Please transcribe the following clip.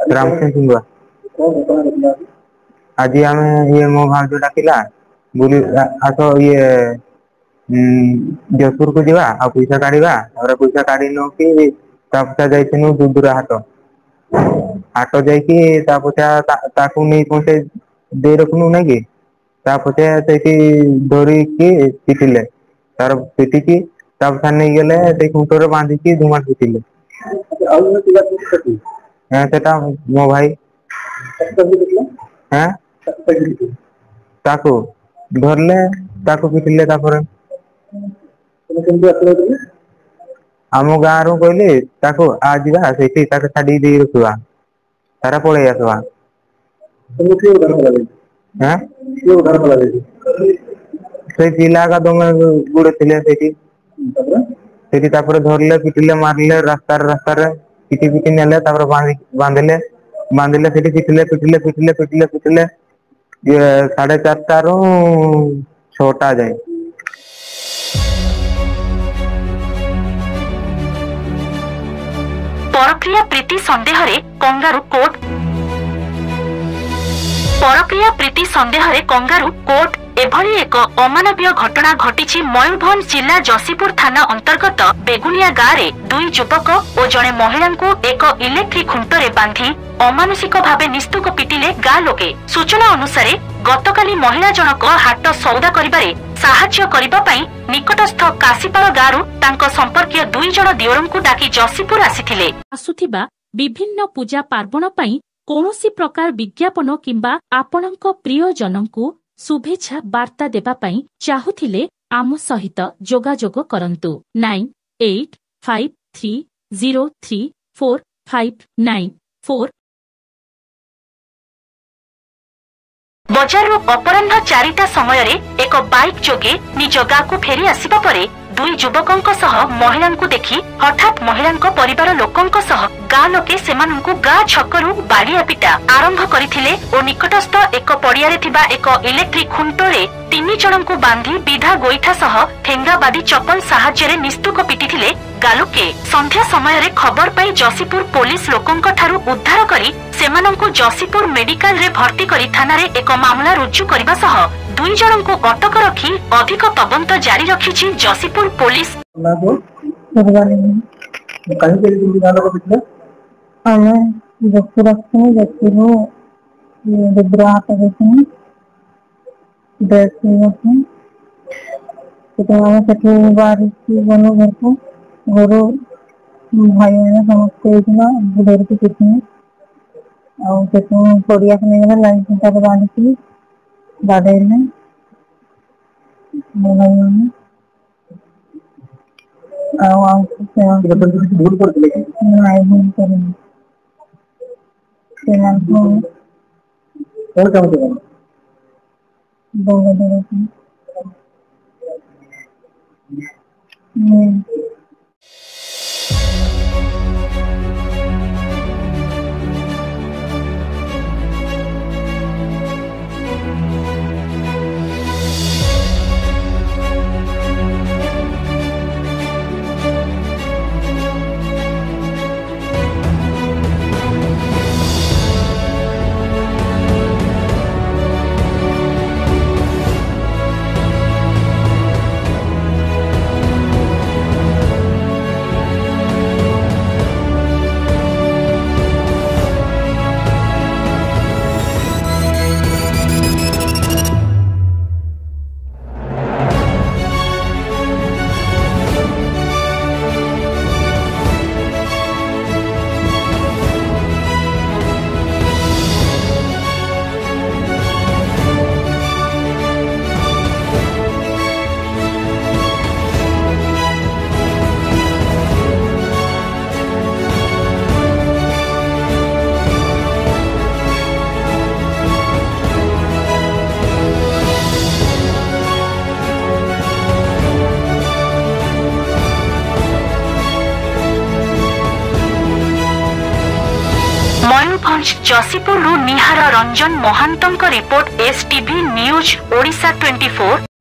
रामचंद्र सिंह आज आम ये मो भाज डाकिला बुली आस ये जयपुर को जावा आ पैसा काढ़ा पैसा काढ़ी नु कि जाइनु दुदुरा हाट हाट जाकु नहीं पहुंचे दे रखनु ना कि पचे डोरी की पिटिले तार पिटिकी नहीं गले खुंटर बांधिकी धुमा पिटिले सेटा मो भाई ताकू धरले ताकू पिटिले आम गाँ रू कहले आज जा छाड़ी दे रखा तारा पलि आसवा से पिला का दमे गुड़े थे धरले पिटिले मारिले रास्तार पिटी पिटी नेले बांधिले बांधिले पिटिले पिटिले पिटिले पिटिले पिटिले ये 4:30 रू 6टा जाए परक्रिया प्रीति संदेह रे कंगारू कोर्ट परक्रिया प्रीति संदेह रे कंगारू कोर्ट एभली एक अमानवीय घटना घटी मयूरभंज जिला जसीपुर थाना अंतर्गत बेगुनिया गाँव में 2 युवक और जड़े महिला को एक इलेक्ट्रिक खुंटरे बांधी अमानुषिक भावे निस्तुक पिटिले गाँ लोके। सूचना अनुसार गतकाली महिला जनक हाट सौदा करिबारे साहाय्य करिबा पई निकटस्थ काशीपाल गाँव तांको संपर्कीय 2 जण दियोरंकु डाकी जसीपुर आसीथिले। आसुथिबा विभिन्न पूजा पार्वण पई कोनोसी प्रकार विज्ञापन किंबा आपणक प्रिय जनंकु शुभेच्छा वार्ता देबा पई चाहुथिले आम सहित जोगाजोग करंतु 9853034594। बजार अपराह्न 4टा समय एक बाइक जोगे निज गाँव फेरी आसिबा परे 2 युवकों सह महिला देखि हठात महिला परिवार लोकों सह गाँ लोके सेमानंकु गाँ छकरू बाड़िया पिटा आरंभ करथिले और निकटस्थ एक पड़िया रे थिबा एक इलेक्ट्रिक खुंटरे 3 जनंकु बांधी विधा गोईठा सह ठेंगाबादी चपल साहाय्य रे निस्तुक पिटिथिले गालोके। संध्या समय रे खबर पाई जसीपुर पुलिस लोकों ठारू उद्धार करी सेमानंकु जसीपुर मेडिकल रे भर्ती करी थाना रे एक मामला रुजु करबा सह 2 जनंकु अटक रखी अधिक तदंत जारी रखिछि जसीपुर पुलिस। घर भाई मैंने समस्त पड़िया लाइन चिंता बांधी गाधेले भूल Mayurbhanj Jashipur Nihar Ranjan Mohanta report STV news Odisha 24।